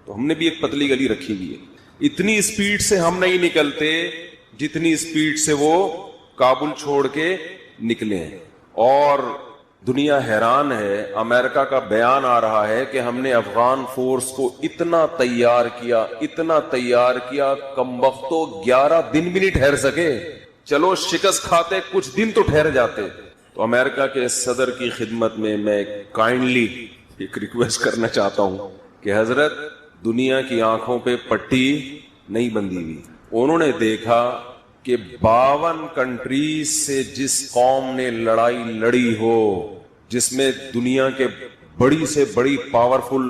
تو ہم نے بھی ایک پتلی گلی رکھی ہوئی ہے. اتنی اسپیڈ سے ہم نہیں نکلتے جتنی اسپیڈ سے وہ کابل چھوڑ کے نکلے ہیں. اور دنیا حیران ہے. امریکہ کا بیان آ رہا ہے کہ ہم نے افغان فورس کو اتنا تیار کیا کمبختو 11 دن بھی نہیں ٹھہر سکے. چلو شکست کھاتے کچھ دن تو ٹھہر جاتے. تو امریکہ کے صدر کی خدمت میں کائنڈلی ایک ریکویسٹ کرنا چاہتا ہوں کہ حضرت دنیا کی آنکھوں پہ پٹی نہیں بندھی ہوئی. انہوں نے دیکھا کہ 52 کنٹریز سے جس قوم نے لڑائی لڑی ہو, جس میں دنیا کے بڑی سے بڑی پاورفل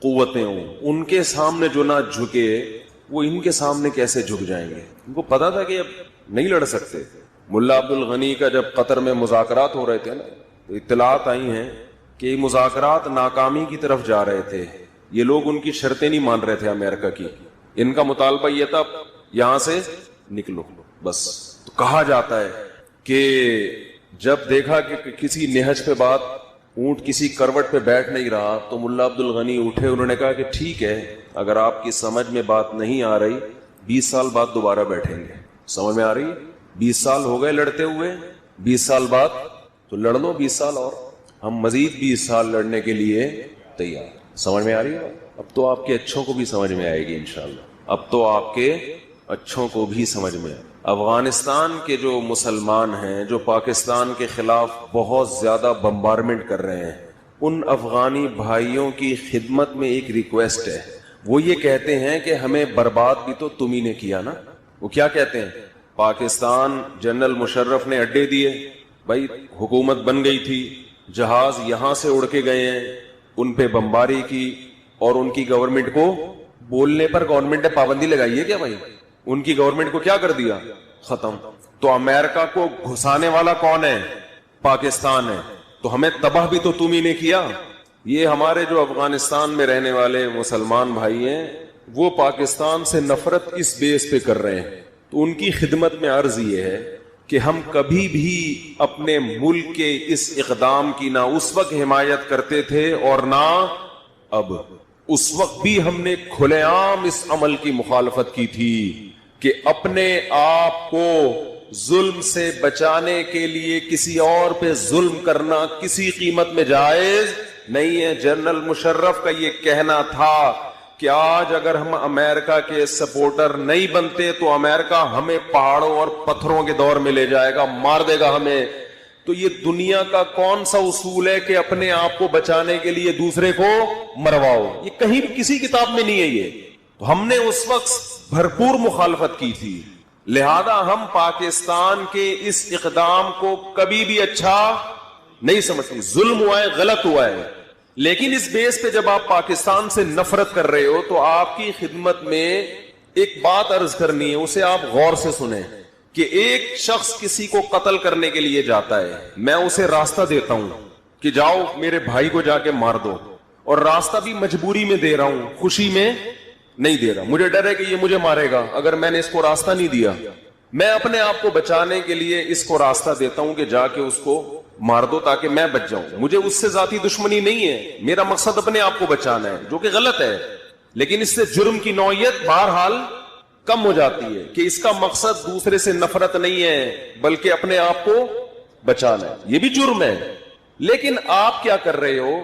قوتیں ہوں, ان کے سامنے جو نہ جھکے وہ ان کے سامنے کیسے جھک جائیں گے. ان کو پتا تھا کہ اب نہیں لڑ سکتے. ملا عبد الغنی کا جب قطر میں مذاکرات ہو رہے تھے نا, تو اطلاعات آئی ہیں کہ مذاکرات ناکامی کی طرف جا رہے تھے. یہ لوگ ان کی شرطیں نہیں مان رہے تھے امریکہ کی. ان کا مطالبہ یہ تھا یہاں سے نکلو بس. تو کہا جاتا ہے کہ جب دیکھا کہ کسی نہج پہ بات, اونٹ کسی کروٹ پہ بیٹھ نہیں رہا, تو ملا عبد الغنی اٹھے. انہوں نے کہا کہ ٹھیک ہے, اگر آپ کی سمجھ میں بات نہیں آ رہی 20 سال بعد دوبارہ بیٹھیں گے. سمجھ میں آ رہی؟ 20 سال ہو گئے لڑتے ہوئے, 20 سال بعد تو لڑ لو 20 سال اور, ہم مزید 20 سال لڑنے کے لیے تیار. سمجھ میں آ رہی ہے؟ اب تو آپ کے اچھوں کو بھی سمجھ میں آئے گی انشاءاللہ. اب تو آپ کے اچھوں کو بھی سمجھ میں آئے. افغانستان کے جو مسلمان ہیں جو پاکستان کے خلاف بہت زیادہ بمبارمنٹ کر رہے ہیں, ان افغانی بھائیوں کی خدمت میں ایک ریکویسٹ ہے. وہ یہ کہتے ہیں کہ ہمیں برباد بھی تو تم ہی نے کیا نا. وہ کیا کہتے ہیں؟ پاکستان جنرل مشرف نے اڈے دیے, بھائی حکومت بن گئی تھی, جہاز یہاں سے اڑ کے گئے ہیں, ان پہ بمباری کی, اور ان کی گورنمنٹ کو بولنے پر گورنمنٹ نے پابندی لگائی ہے کیا بھائی؟ ان کی گورنمنٹ کو کیا کر دیا؟ ختم. تو امریکہ کو گھسانے والا کون ہے؟ پاکستان ہے. تو ہمیں تباہ بھی تو تم ہی نے کیا. یہ ہمارے جو افغانستان میں رہنے والے مسلمان بھائی ہیں وہ پاکستان سے نفرت اس بیس پہ کر رہے ہیں. تو ان کی خدمت میں عرض یہ ہے کہ ہم کبھی بھی اپنے ملک کے اس اقدام کی نہ اس وقت حمایت کرتے تھے اور نہ اب. اس وقت بھی ہم نے کھلے عام اس عمل کی مخالفت کی تھی کہ اپنے آپ کو ظلم سے بچانے کے لیے کسی اور پہ ظلم کرنا کسی قیمت میں جائز نہیں ہے. جنرل مشرف کا یہ کہنا تھا کہ آج اگر ہم امریکہ کے سپورٹر نہیں بنتے تو امریکہ ہمیں پہاڑوں اور پتھروں کے دور میں لے جائے گا, مار دے گا ہمیں. تو یہ دنیا کا کون سا اصول ہے کہ اپنے آپ کو بچانے کے لیے دوسرے کو مرواؤ؟ یہ کہیں بھی کسی کتاب میں نہیں ہے. یہ تو ہم نے اس وقت بھرپور مخالفت کی تھی. لہذا ہم پاکستان کے اس اقدام کو کبھی بھی اچھا نہیں سمجھتے. ظلم ہوا ہے, غلط ہوا ہے, لیکن اس بیس پہ جب آپ پاکستان سے نفرت کر رہے ہو تو آپ کی خدمت میں ایک بات عرض کرنی ہے, اسے آپ غور سے سنیں. کہ ایک شخص کسی کو قتل کرنے کے لیے جاتا ہے, میں اسے راستہ دیتا ہوں کہ جاؤ میرے بھائی کو جا کے مار دو, اور راستہ بھی مجبوری میں دے رہا ہوں, خوشی میں نہیں دے رہا. مجھے ڈر ہے کہ یہ مجھے مارے گا اگر میں نے اس کو راستہ نہیں دیا. میں اپنے آپ کو بچانے کے لیے اس کو راستہ دیتا ہوں کہ جا کے اس کو مار دو تاکہ میں بچ جاؤں. مجھے اس سے ذاتی دشمنی نہیں ہے, میرا مقصد اپنے آپ کو بچانا ہے, جو کہ غلط ہے. لیکن اس سے جرم کی نوعیت بہرحال کم ہو جاتی ہے کہ اس کا مقصد دوسرے سے نفرت نہیں ہے بلکہ اپنے آپ کو بچانا ہے. یہ بھی جرم ہے. لیکن آپ کیا کر رہے ہو؟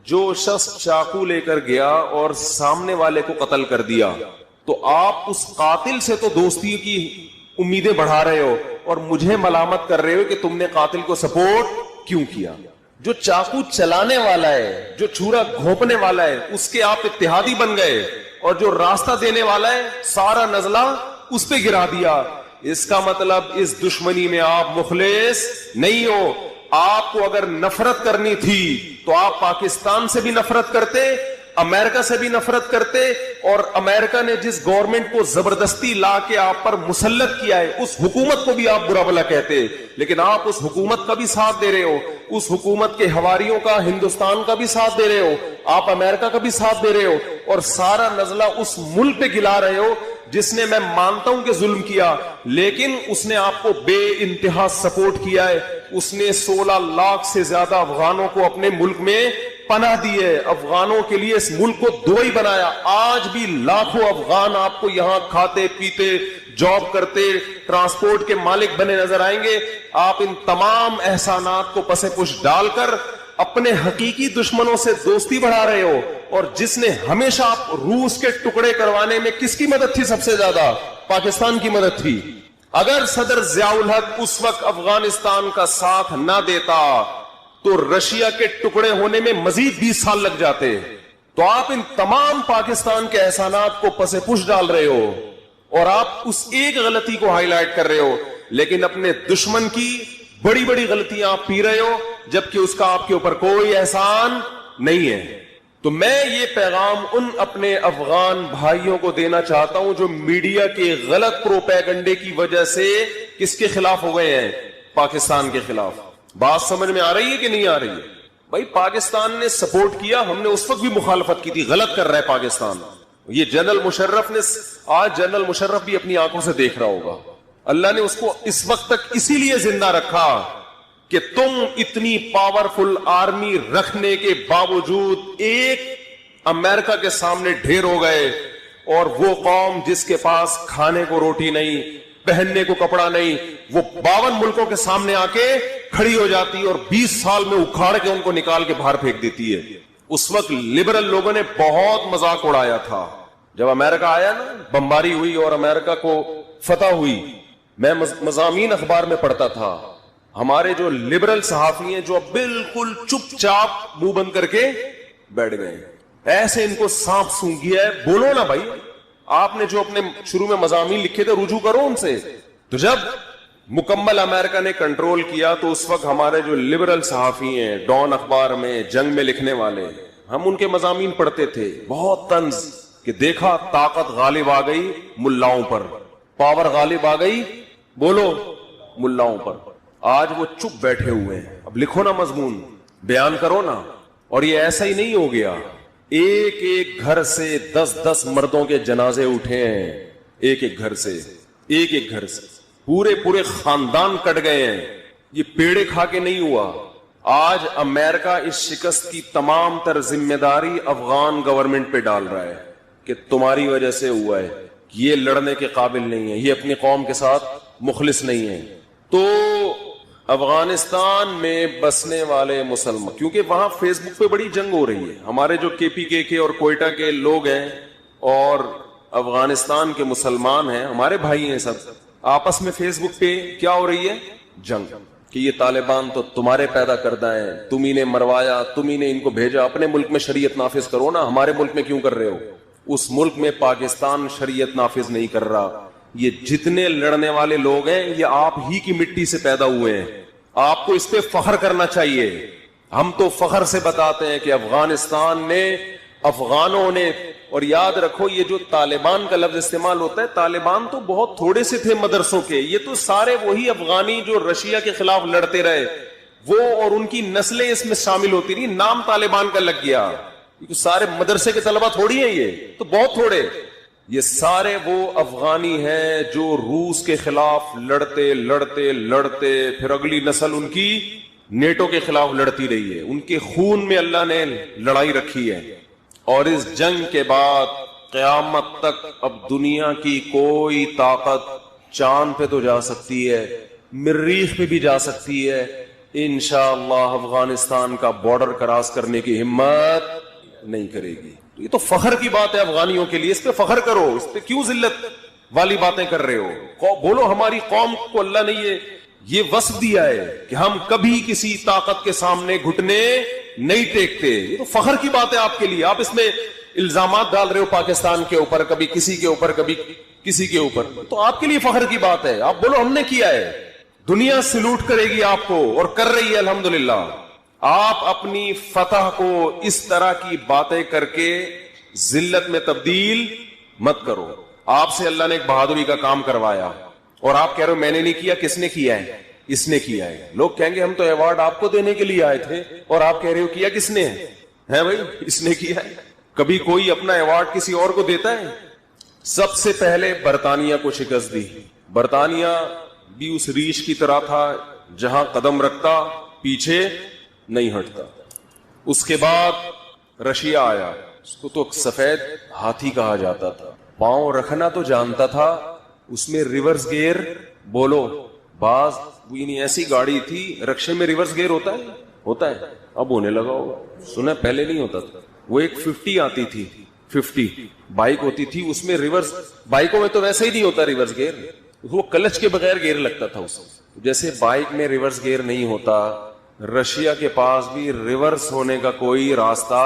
جو شخص چاقو لے کر گیا اور سامنے والے کو قتل کر دیا, تو آپ اس قاتل سے تو دوستی کی امیدیں بڑھا رہے ہو اور مجھے ملامت کر رہے ہو کہ تم نے قاتل کو سپورٹ کیوں کیا. جو چاقو چلانے والا ہے, جو چھرا گھونپنے والا ہے, اس کے آپ اتحادی بن گئے, اور جو راستہ دینے والا ہے سارا نزلہ اس پہ گرا دیا. اس کا مطلب اس دشمنی میں آپ مخلص نہیں ہو. آپ کو اگر نفرت کرنی تھی تو آپ پاکستان سے بھی نفرت کرتے, امریکہ سے بھی نفرت کرتے, اور امریکہ نے جس گورنمنٹ کو زبردستی لا کے آپ پر مسلط کیا ہے اس حکومت کو بھی آپ برا بھلا کہتے. لیکن آپ اس حکومت کا بھی ساتھ دے رہے ہو, اس حکومت کے حواریوں کا, ہندوستان کا بھی ساتھ دے رہے ہو, آپ امریکہ کا بھی ساتھ دے رہے ہو, اور سارا نزلہ اس ملک پہ گلا رہے ہو جس نے, میں مانتا ہوں کہ ظلم کیا, لیکن اس نے آپ کو بے انتہا سپورٹ کیا ہے. اس نے 16 لاکھ سے زیادہ افغانوں کو اپنے ملک میں پناہ دی ہے, افغانوں کے لیے اس ملک کو دبئی بنایا. آج بھی لاکھوں افغان آپ کو یہاں کھاتے پیتے, جاب کرتے, ٹرانسپورٹ کے مالک بنے نظر آئیں گے. آپ ان تمام احسانات کو پس پش ڈال کر اپنے حقیقی دشمنوں سے دوستی بڑھا رہے ہو. اور جس نے ہمیشہ آپ روس کے ٹکڑے کروانے میں کس کی مدد تھی سب سے زیادہ؟ پاکستان کی مدد تھی. اگر صدر ضیاء الحق اس وقت افغانستان کا ساتھ نہ دیتا تو رشیا کے ٹکڑے ہونے میں مزید 20 سال لگ جاتے. تو آپ ان تمام پاکستان کے احسانات کو پس پش ڈال رہے ہو اور آپ اس ایک غلطی کو ہائی لائٹ کر رہے ہو, لیکن اپنے دشمن کی بڑی بڑی غلطیاں آپ پی رہے ہو جبکہ اس کا آپ کے اوپر کوئی احسان نہیں ہے. تو میں یہ پیغام ان اپنے افغان بھائیوں کو دینا چاہتا ہوں جو میڈیا کے غلط پروپیگنڈے کی وجہ سے کس کے خلاف ہو گئے ہیں؟ پاکستان کے خلاف. بات سمجھ میں آ رہی ہے کہ نہیں آ رہی ہے؟ بھائی پاکستان نے سپورٹ کیا, ہم نے اس وقت بھی مخالفت کی تھی. غلط کر رہا ہے پاکستان. یہ جنرل مشرف نے, آج جنرل مشرف بھی اپنی آنکھوں سے دیکھ رہا ہوگا, اللہ نے اس کو اس وقت تک اسی لیے زندہ رکھا کہ تم اتنی پاورفل آرمی رکھنے کے باوجود ایک امریکہ کے سامنے ڈھیر ہو گئے. اور وہ قوم جس کے پاس کھانے کو روٹی نہیں, پہننے کو کپڑا نہیں, وہ 52 ملکوں کے سامنے آ کے کھڑی ہو جاتی اور 20 سال میں اکھاڑ کے ان کو نکال کے باہر پھینک دیتی ہے. اس وقت لبرل لوگوں نے بہت مذاق اڑایا تھا. جب امریکہ آیا نا, بمباری ہوئی اور امریکہ کو فتح ہوئی, میں مضامین اخبار میں پڑھتا تھا, ہمارے جو لبرل صحافی ہیں جو بالکل چپ چاپ منہ بند کر کے بیٹھ گئے, ایسے ان کو سانپ سونگھ گیا ہے. بولو نا بھائی, آپ نے جو اپنے شروع میں مضامین لکھے تھے رجوع کرو ان سے. تو جب مکمل امریکہ نے کنٹرول کیا تو اس وقت ہمارے جو لبرل صحافی ہیں ڈان اخبار میں جنگ میں لکھنے والے, ہم ان کے مضامین پڑھتے تھے بہت طنز کہ دیکھا طاقت غالب آ گئی ملاؤں پر, پاور غالب آ گئی بولو ملاؤں پر. آج وہ چپ بیٹھے ہوئے ہیں. اب لکھو نا مضمون, بیان کرو نا. اور یہ ایسا ہی نہیں ہو گیا, ایک ایک گھر سے 10 مردوں کے جنازے اٹھے ہیں, ایک ایک گھر سے, ایک ایک گھر سے پورے خاندان کٹ گئے ہیں. یہ پیڑے کھا کے نہیں ہوا. آج امریکہ اس شکست کی تمام تر ذمہ داری افغان گورنمنٹ پہ ڈال رہا ہے کہ تمہاری وجہ سے ہوا ہے, یہ لڑنے کے قابل نہیں ہے, یہ اپنی قوم کے ساتھ مخلص نہیں ہے. تو افغانستان میں بسنے والے مسلمان, کیونکہ وہاں فیس بک پہ بڑی جنگ ہو رہی ہے, ہمارے جو KPK کے اور کوئٹہ کے لوگ ہیں اور افغانستان کے مسلمان ہیں, ہمارے بھائی ہیں سب, آپس میں فیس بک پہ کیا ہو رہی ہے؟ جنگ. کہ یہ طالبان تو تمہارے پیدا کردہ ہیں, تم ہی نے مروایا, تم ہی نے ان کو بھیجا, اپنے ملک میں شریعت نافذ کرو نا, ہمارے ملک میں کیوں کر رہے ہو؟ اس ملک میں پاکستان شریعت نافذ نہیں کر رہا. یہ جتنے لڑنے والے لوگ ہیں یہ آپ ہی کی مٹی سے پیدا ہوئے ہیں. آپ کو اس پہ فخر کرنا چاہیے. ہم تو فخر سے بتاتے ہیں کہ افغانستان نے, افغانوں نے, اور یاد رکھو یہ جو طالبان کا لفظ استعمال ہوتا ہے, طالبان تو بہت تھوڑے سے تھے مدرسوں کے, یہ تو سارے وہی افغانی جو رشیا کے خلاف لڑتے رہے وہ, اور ان کی نسلیں اس میں شامل ہوتی رہی, نام طالبان کا لگ گیا. سارے مدرسے کے طلبہ تھوڑی ہیں, یہ تو بہت تھوڑے. یہ سارے وہ افغانی ہیں جو روس کے خلاف لڑتے لڑتے لڑتے پھر اگلی نسل ان کی نیٹو کے خلاف لڑتی رہی ہے. ان کے خون میں اللہ نے لڑائی رکھی ہے. اور اس جنگ کے بعد قیامت تک اب دنیا کی کوئی طاقت چاند پہ تو جا سکتی ہے, مریخ پہ بھی جا سکتی ہے, انشاءاللہ افغانستان کا بارڈر کراس کرنے کی ہمت نہیں کرے گی. یہ تو فخر کی بات ہے افغانیوں کے لیے, اس پہ فخر کرو, اس پہ کیوں ذلت والی باتیں کر رہے ہو؟ بولو ہماری قوم کو اللہ نے یہ وصف دیا ہے کہ ہم کبھی کسی طاقت کے سامنے گھٹنے نہیں ٹیکتے. یہ تو فخر کی بات ہے آپ کے لیے. آپ اس میں الزامات ڈال رہے ہو پاکستان کے اوپر, کبھی کسی کے اوپر, کبھی کسی کے اوپر, تو آپ کے لیے فخر کی بات ہے. آپ بولو ہم نے کیا ہے, دنیا سلوٹ کرے گی آپ کو, اور کر رہی ہے الحمدللہ. آپ اپنی فتح کو اس طرح کی باتیں کر کے ذلت میں تبدیل مت کرو. آپ سے اللہ نے ایک بہادری کا کام کروایا اور آپ کہہ رہے ہو میں نے نہیں کیا. کس نے کیا ہے؟ اس نے کیا ہے. لوگ کہیں گے ہم تو ایوارڈ آپ کو دینے کے لیے آئے تھے, اور آپ کہہ رہے ہو کیا کس نے ہے بھائی؟ اس نے کیا ہے. کبھی کوئی اپنا ایوارڈ کسی اور کو دیتا ہے؟ سب سے پہلے برطانیہ کو شکست دی. برطانیہ بھی اس ریچھ کی طرح تھا جہاں قدم رکھتا پیچھے نہیں ہٹتا. اس کے بعد رشیا آیا, اس کو تو سفید ہاتھی کہا جاتا تھا, پاؤں رکھنا تو جانتا تھا, اس میں ریورس گیئر بولو بعض ایسی گاڑی تھی, رکشے میں ریورس گیئر ہوتا ہے, ہوتا ہے, اب ہونے لگا ہوگا, سنا پہلے نہیں ہوتا تھا. وہ ایک 50 آتی تھی, 50 بائک ہوتی تھی, اس میں ریورس, بائکوں میں تو ویسے ہی نہیں ہوتا ریورس گیئر, وہ کلچ کے بغیر گیئر لگتا تھا اس میں. جیسے بائک میں ریورس گیئر نہیں ہوتا, رشیا کے پاس بھی ریورس ہونے کا کوئی راستہ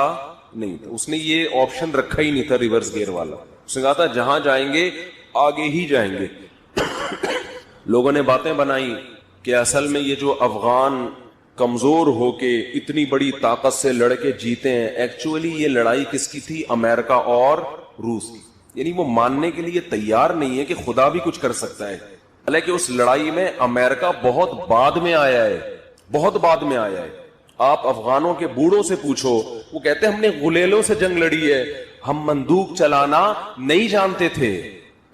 نہیں تھا. اس نے یہ آپشن رکھا ہی نہیں تھا ریورس گیئر والا. اس نے کہا تھا جہاں جائیں گے آگے ہی جائیں گے. لوگوں نے باتیں بنائی کہ اصل میں یہ جو افغان کمزور ہو کے اتنی بڑی طاقت سے لڑ کے جیتے ہیں, ایکچولی یہ لڑائی کس کی تھی؟ امریکہ اور روس کی. یعنی وہ ماننے کے لیے تیار نہیں ہے کہ خدا بھی کچھ کر سکتا ہے. حالانکہ اس لڑائی میں امریکہ بہت بعد میں آیا ہے, بہت بعد میں آیا ہے. آپ افغانوں کے بوڑھوں سے پوچھو, وہ کہتے ہیں ہم نے غلیلوں سے جنگ لڑی ہے, ہم بندوق چلانا نہیں جانتے تھے.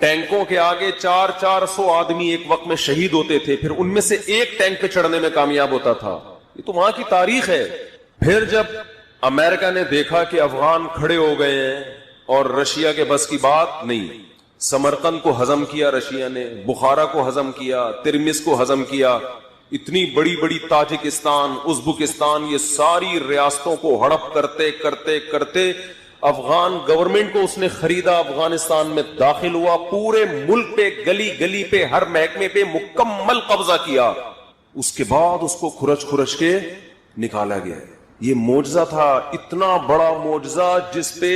ٹینکوں کے آگے 400 آدمی ایک وقت میں شہید ہوتے تھے, پھر ان میں سے ایک ٹینک پہ چڑھنے میں کامیاب ہوتا تھا. یہ تو وہاں کی تاریخ ہے. پھر جب امریکہ نے دیکھا کہ افغان کھڑے ہو گئے ہیں اور رشیا کے بس کی بات نہیں, سمرقند کو ہضم کیا رشیا نے, بخارا کو ہضم کیا, ترمس کو ہضم کیا, اتنی بڑی بڑی تاجکستان, ازبکستان, یہ ساری ریاستوں کو ہڑپ کرتے کرتے کرتے افغان گورنمنٹ کو اس نے خریدا, افغانستان میں داخل ہوا, پورے ملک پہ گلی گلی پہ ہر محکمے پہ مکمل قبضہ کیا. اس کے بعد اس کو کھرچ کھرچ کے نکالا گیا. یہ معجزہ تھا, اتنا بڑا معجزہ جس پہ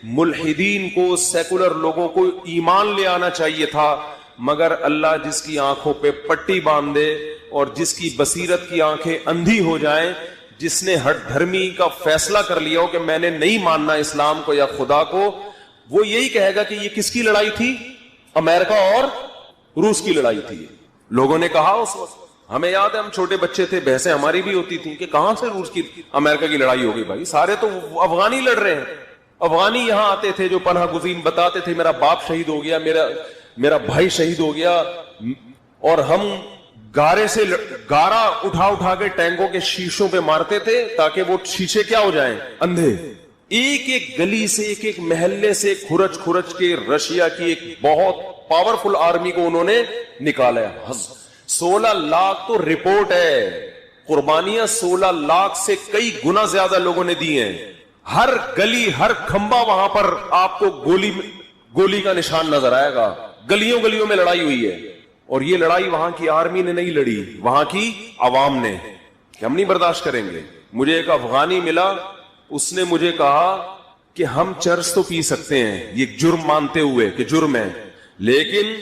ملحدین کو, سیکولر لوگوں کو ایمان لے آنا چاہیے تھا, مگر اللہ جس کی آنکھوں پہ پٹی باندھے اور جس کی بصیرت کی آنکھیں اندھی ہو جائیں, جس نے ہٹ دھرمی کا فیصلہ کر لیا ہو کہ میں نے نہیں ماننا اسلام کو یا خدا کو, وہ یہی کہے گا کہ یہ کس کی لڑائی تھی؟ امریکہ اور روس کی لڑائی تھی. لوگوں نے کہا اس وقت, ہمیں یاد ہے ہم چھوٹے بچے تھے, بحثیں ہماری بھی ہوتی تھی کہ کہاں سے روس کی امریکہ کی لڑائی ہوگی بھائی, سارے تو افغانی لڑ رہے ہیں. افغانی یہاں آتے تھے جو پناہ گزین بتاتے تھے میرا باپ شہید ہو گیا, میرا بھائی شہید ہو گیا, اور ہم گارے سے گارا اٹھا کے ٹینکوں کے شیشوں پہ مارتے تھے تاکہ وہ شیشے کیا ہو جائیں, اندھے. ایک ایک گلی سے, ایک ایک محلے سے کھرچ کھرچ کے رشیا کی ایک بہت پاورفل آرمی کو انہوں نے نکالا. 16 لاکھ تو رپورٹ ہے, قربانیاں 16 لاکھ سے کئی گنا زیادہ لوگوں نے دی ہیں. ہر گلی, ہر کھمبا وہاں پر آپ کو گولی کا نشان نظر آئے گا. گلیوں گلیوں میں لڑائی ہوئی ہے, اور یہ لڑائی وہاں کی آرمی نے نہیں لڑی, وہاں کی عوام نے, کہ ہم نہیں برداشت کریں گے. مجھے ایک افغانی ملا, اس نے مجھے کہا کہ ہم چرس تو پی سکتے ہیں, یہ جرم مانتے ہوئے کہ جرم ہے, لیکن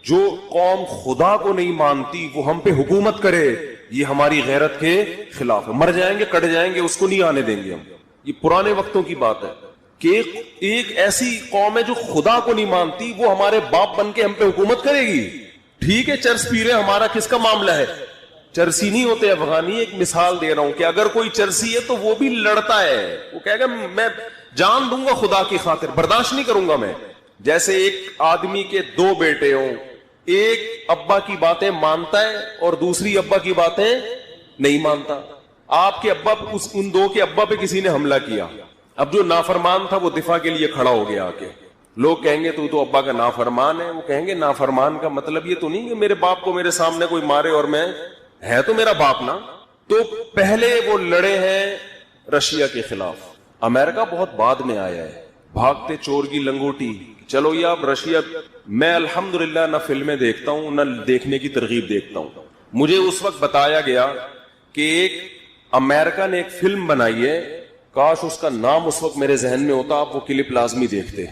جو قوم خدا کو نہیں مانتی وہ ہم پہ حکومت کرے, یہ ہماری غیرت کے خلاف ہے. مر جائیں گے, کٹ جائیں گے, اس کو نہیں آنے دیں گے ہم. یہ پرانے وقتوں کی بات ہے کہ ایک ایسی قوم ہے جو خدا کو نہیں مانتی, وہ ہمارے باپ بن کے ہم پہ حکومت کرے گی. ٹھیک ہے چرس پی رہے, ہمارا کس کا معاملہ ہے؟ چرسی نہیں ہوتے افغانی. ایک مثال دے رہا ہوں کہ اگر کوئی چرسی ہے تو وہ بھی لڑتا ہے, وہ کہے گا میں جان دوں گا خدا کی خاطر, برداشت نہیں کروں گا میں. جیسے ایک آدمی کے 2 بیٹے ہوں, ایک ابا کی باتیں مانتا ہے اور دوسری ابا کی باتیں نہیں مانتا. آپ کے ابا, ان 2 کے ابا پہ کسی نے حملہ کیا, اب جو نافرمان تھا وہ دفاع کے لیے کھڑا ہو گیا آ کے. لوگ کہیں گے تو ابا کا نافرمان ہے. وہ کہیں گے نافرمان کا مطلب یہ تو نہیں کہ میرے باپ کو میرے سامنے کوئی مارے اور میں, ہے تو میرا باپ نا. تو پہلے وہ لڑے ہیں رشیا کے خلاف. امریکہ بہت بعد میں آیا ہے, بھاگتے چور کی لنگوٹی. چلو یہ اب رشیا, میں الحمدللہ نہ فلمیں دیکھتا ہوں نہ دیکھنے کی ترغیب دیکھتا ہوں. مجھے اس وقت بتایا گیا کہ ایک امریکہ نے ایک فلم بنائی ہے, کاش اس کا نام اس وقت میرے ذہن میں ہوتا, آپ وہ کلپ لازمی دیکھتے.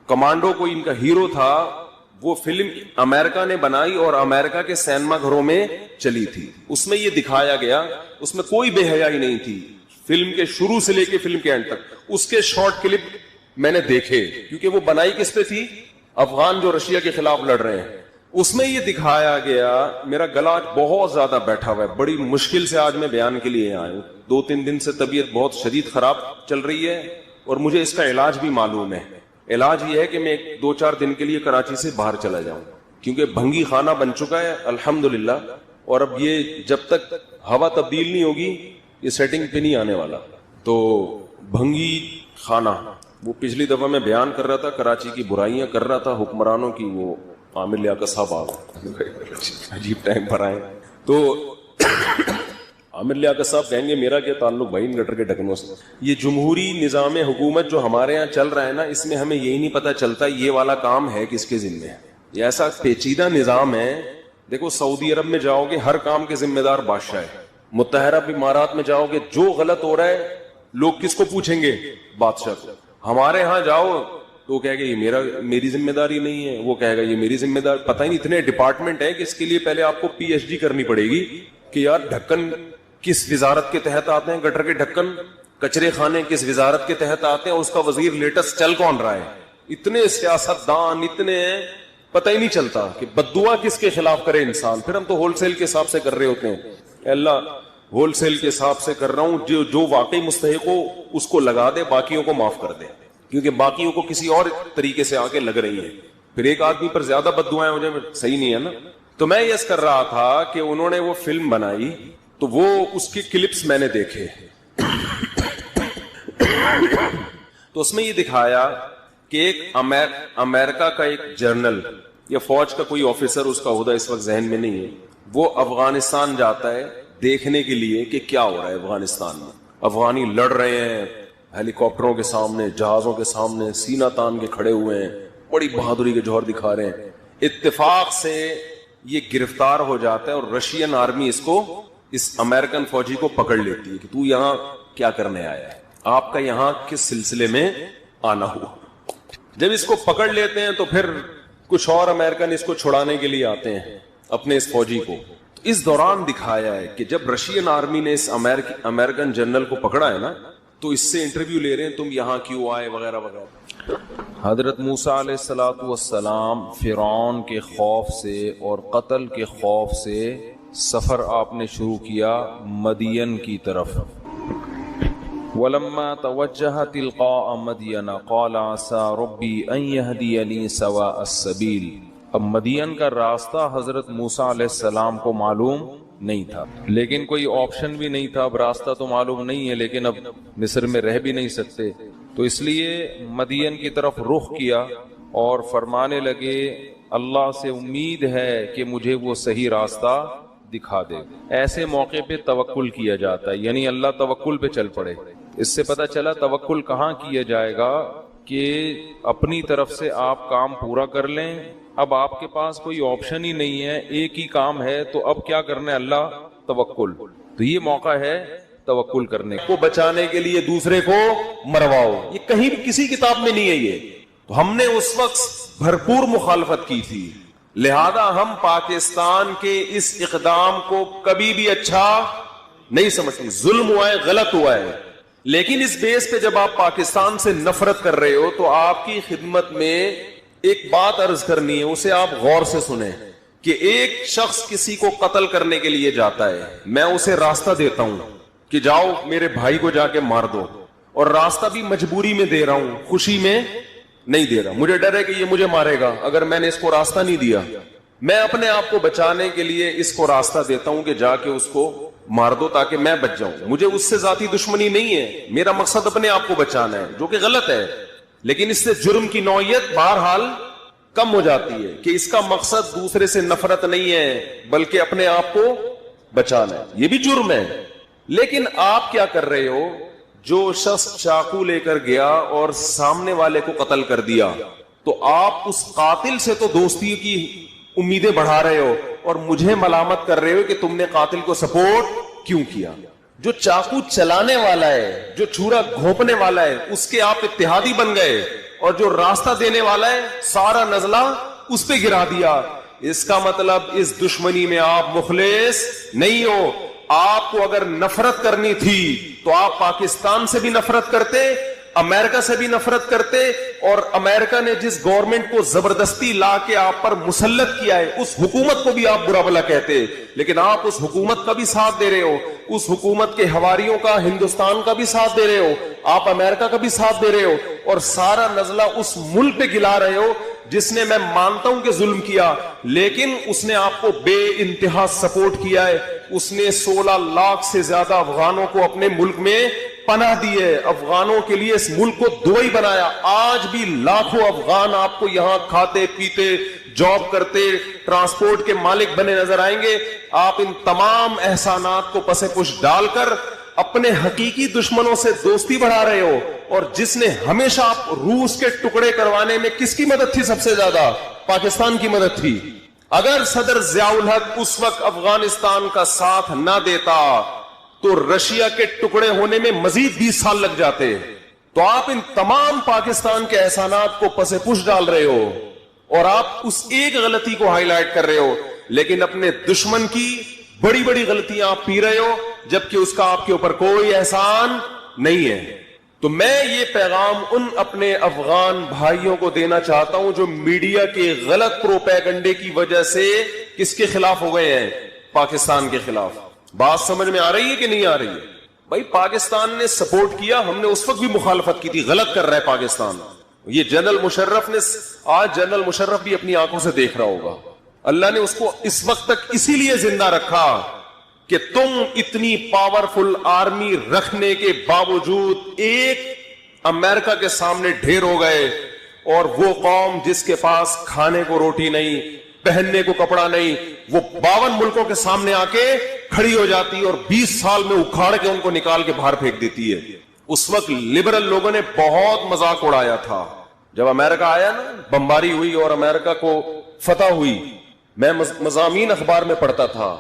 کمانڈو کوئی ان کا ہیرو تھا, وہ فلم امریکہ نے بنائی اور امریکہ کے سینما گھروں میں چلی تھی. اس میں یہ دکھایا گیا, اس میں کوئی بے حیائی نہیں تھی, فلم کے شروع سے لے کے فلم کے اینڈ تک. اس کے شارٹ کلپ میں نے دیکھے, کیونکہ وہ بنائی کس پہ تھی؟ افغان جو رشیا کے خلاف لڑ رہے ہیں. اس میں یہ دکھایا گیا, میرا گلا آج بہت زیادہ بیٹھا ہوا ہے, بڑی مشکل سے آج میں بیان کے لیے آیا ہوں. 2-3 دن سے طبیعت بہت شدید خراب چل رہی ہے اور مجھے اس کا علاج بھی معلوم ہے. علاج یہ ہے کہ میں 2-4 دن کے لیے کراچی سے باہر چلا جاؤں, کیونکہ بھنگی خانہ بن چکا ہے الحمدللہ, اور اب یہ جب تک ہوا تبدیل نہیں ہوگی یہ سیٹنگ پہ نہیں آنے والا. تو بھنگی خانہ، وہ پچھلی دفعہ میں بیان کر رہا تھا کراچی کی برائیاں کر رہا تھا حکمرانوں کی، وہ عامر لیاقت صاحب عجیب ٹائم پر آئے تو عامر لیاقت صاحب کہیں گے میرا کیا تعلق بھائی گٹر کے ڈھکنوں سے. یہ جمہوری نظام حکومت جو ہمارے یہاں چل رہا ہے نا، اس میں ہمیں یہی نہیں پتا چلتا یہ والا کام ہے کس کے ذمہ ہے. یہ ایسا پیچیدہ نظام ہے. دیکھو سعودی عرب میں جاؤ گے ہر کام کے ذمہ دار بادشاہ ہے. متحدہ عرب امارات میں جاؤ گے جو غلط ہو رہا ہے لوگ کس کو پوچھیں گے؟ بادشاہ کو. ہمارے ہاں جاؤ تو کہے گا یہ میری ذمہ داری نہیں ہے، وہ کہے گا یہ میری ذمہ داری. پتہ ہی نہیں اتنے ڈپارٹمنٹ ہے کہ اس کے لیے پہلے آپ کو پی ایچ ڈی کرنی پڑے گی کہ یار ڈھکن کس وزارت کے تحت آتے ہیں، گٹر کے ڈھکن کچرے خانے کس وزارت کے تحت آتے ہیں، اور اس کا وزیر لیٹسٹ چل کون رہا ہے. اتنے سیاست دان اتنے پتہ ہی نہیں چلتا کہ بددعا کس کے خلاف کرے انسان. پھر ہم تو ہول سیل کے حساب سے کر رہے ہوتے ہیں. اللہ ہول سیل کے حساب سے کر رہا ہوں، جو واقعی مستحق ہو اس کو لگا دے، باقیوں کو معاف کر دے، کیونکہ باقیوں کو کسی اور طریقے سے آ کے لگ رہی ہے. پھر ایک آدمی پر زیادہ بددعائیں ہو جائیں صحیح نہیں ہے نا. تو میں یس کر رہا تھا کہ انہوں نے وہ فلم بنائی تو وہ اس کے کلپس میں نے دیکھے تو اس میں یہ دکھایا کہ ایک امریکہ کا ایک جرنل یا فوج کا کوئی آفیسر، اس کا عہدہ اس وقت ذہن میں نہیں ہے، وہ افغانستان جاتا ہے دیکھنے کے لیے کہ کیا ہو رہا ہے افغانستان میں. افغانی لڑ رہے ہیں ہیلی کاپٹروں کے سامنے، جہازوں کے سامنے سینہ تان کے کھڑے ہوئے ہیں، بڑی بہادری کے جوہر دکھا رہے ہیں. اتفاق سے یہ گرفتار ہو جاتا ہے اور رشین آرمی اس امریکن فوجی کو پکڑ لیتی ہے کہ تو یہاں کیا کرنے آیا ہے، آپ کا یہاں کس سلسلے میں آنا ہوا. جب اس کو پکڑ لیتے ہیں تو پھر کچھ اور امریکن اس کو چھڑانے کے لیے آتے ہیں اپنے اس فوجی کو. اس دوران دکھایا ہے کہ جب رشین آرمی نے اس امریکن جنرل کو پکڑا ہے نا تو اس سے انٹرویو لے رہے ہیں، تم یہاں کیوں آئے وغیرہ وغیرہ. حضرت موسیٰ علیہ الصلوۃ والسلام فرعون کے خوف سے اور قتل کے خوف سے سفر آپ نے شروع کیا مدین کی طرف. وَلَمَّا تَوَجَّهَ تِلْقَاءَ مَدْيَنَ قَالَ عَسَىٰ رَبِّي أَن يَهْدِيَنِي سَوَاءَ السَّبِيلِ. اب مدین کا راستہ حضرت موسیٰ علیہ السلام کو معلوم نہیں تھا، لیکن کوئی آپشن بھی نہیں تھا. اب راستہ تو معلوم نہیں ہے لیکن اب مصر میں رہ بھی نہیں سکتے، تو اس لیے مدین کی طرف رخ کیا اور فرمانے لگے اللہ سے امید ہے کہ مجھے وہ صحیح راستہ دکھا دے. ایسے موقع پہ توکل کیا جاتا ہے، یعنی اللہ توکل پہ چل پڑے. اس سے پتہ چلا توکل کہاں کیا جائے گا کہ اپنی طرف سے آپ کام پورا کر لیں. اب آپ کے پاس کوئی آپشن ہی نہیں ہے، ایک ہی کام ہے، تو اب کیا کرنا ہے؟ اللہ توکل. تو یہ موقع ہے توکل کرنے کو. بچانے کے لیے دوسرے کو مرواؤ، یہ کہیں بھی کسی کتاب میں نہیں ہے. یہ تو ہم نے اس وقت بھرپور مخالفت کی تھی، لہذا ہم پاکستان کے اس اقدام کو کبھی بھی اچھا نہیں سمجھتے. ظلم ہوا ہے، غلط ہوا ہے، لیکن اس بیس پہ جب آپ پاکستان سے نفرت کر رہے ہو تو آپ کی خدمت میں ایک بات عرض کرنی ہے، اسے آپ غور سے سنیں کہ ایک شخص کسی کو قتل کرنے کے لیے جاتا ہے، میں اسے راستہ دیتا ہوں کہ جاؤ میرے بھائی کو جا کے مار دو، اور راستہ بھی مجبوری میں دے رہا ہوں، خوشی میں نہیں دے رہا. مجھے ڈر ہے کہ یہ مجھے مارے گا اگر میں نے اس کو راستہ نہیں دیا. میں اپنے آپ کو بچانے کے لیے اس کو راستہ دیتا ہوں کہ جا کے اس کو مار دو تاکہ میں بچ جاؤں. مجھے اس سے ذاتی دشمنی نہیں ہے، میرا مقصد اپنے آپ کو بچانا ہے، جو کہ غلط ہے. لیکن اس سے جرم کی نوعیت بہرحال کم ہو جاتی ہے کہ اس کا مقصد دوسرے سے نفرت نہیں ہے بلکہ اپنے آپ کو بچانا ہے. یہ بھی جرم ہے. لیکن آپ کیا کر رہے ہو؟ جو شخص چاقو لے کر گیا اور سامنے والے کو قتل کر دیا تو آپ اس قاتل سے تو دوستی کی امیدیں بڑھا رہے ہو اور مجھے ملامت کر رہے ہو کہ تم نے قاتل کو سپورٹ کیوں کیا. جو چاقو چلانے والا ہے، جو چھرا گھونپنے والا ہے، اس کے آپ اتحادی بن گئے، اور جو راستہ دینے والا ہے سارا نزلہ اس پہ گرا دیا. اس کا مطلب اس دشمنی میں آپ مخلص نہیں ہو. آپ کو اگر نفرت کرنی تھی تو آپ پاکستان سے بھی نفرت کرتے، امریکہ سے بھی نفرت کرتے، اور امریکہ نے جس گورنمنٹ کو زبردستی لا کے آپ پر مسلط کیا ہے اس حکومت کو بھی آپ برا بھلا کہتے. لیکن آپ اس حکومت کا بھی ساتھ دے رہے ہو، اس حکومت کے حواریوں کا، ہندوستان کا بھی ساتھ دے رہے ہو، آپ امریکہ کا بھی ساتھ دے رہے ہو، اور سارا نزلہ اس ملک پہ گلا رہے ہو جس نے، میں مانتا ہوں کہ ظلم کیا، لیکن اس نے آپ کو بے انتہا سپورٹ کیا ہے. اس نے 16 لاکھ سے زیادہ افغانوں کو اپنے ملک میں پناہ دی ہے, افغانوں کے لیے اس ملک کو دبئی بنایا. آج بھی لاکھوں افغان آپ کو یہاں کھاتے پیتے, جاب کرتے, ٹرانسپورٹ کے مالک بنے نظر آئیں گے. آپ ان تمام احسانات کو پس پش ڈال کر اپنے حقیقی دشمنوں سے دوستی بڑھا رہے ہو. اور جس نے ہمیشہ آپ روس کے ٹکڑے کروانے میں کس کی مدد تھی سب سے زیادہ؟ پاکستان کی مدد تھی. اگر صدر ضیاء الحق اس وقت افغانستان کا ساتھ نہ دیتا تو رشیا کے ٹکڑے ہونے میں مزید 20 سال لگ جاتے. تو آپ ان تمام پاکستان کے احسانات کو پس پش ڈال رہے ہو اور آپ اس ایک غلطی کو ہائی لائٹ کر رہے ہو, لیکن اپنے دشمن کی بڑی بڑی غلطیاں آپ پی رہے ہو جبکہ اس کا آپ کے اوپر کوئی احسان نہیں ہے. تو میں یہ پیغام ان اپنے افغان بھائیوں کو دینا چاہتا ہوں جو میڈیا کے غلط پروپیگنڈے کی وجہ سے کس کے خلاف ہو گئے ہیں؟ پاکستان کے خلاف. بات سمجھ میں آ رہی ہے کہ نہیں آ رہی ہے؟ بھائی پاکستان نے سپورٹ کیا, ہم نے اس وقت بھی مخالفت کی تھی. غلط کر رہا ہے پاکستان. یہ جنرل مشرف نے, آج جنرل مشرف بھی اپنی آنکھوں سے دیکھ رہا ہوگا, اللہ نے اس کو اس وقت تک اسی لیے زندہ رکھا کہ تم اتنی پاورفل آرمی رکھنے کے باوجود ایک امریکہ کے سامنے ڈھیر ہو گئے. اور وہ قوم جس کے پاس کھانے کو روٹی نہیں, پہننے کو کپڑا نہیں, وہ 52 ملکوں کے سامنے آ کے کھڑی ہو جاتی اور 20 سال میں اکھاڑ کے ان کو نکال کے باہر پھینک دیتی ہے. اس وقت لبرل لوگوں نے بہت مذاق اڑایا تھا. جب امریکہ آیا نا, بمباری ہوئی اور امریکہ کو فتح ہوئی, میں مضامین اخبار میں پڑھتا تھا,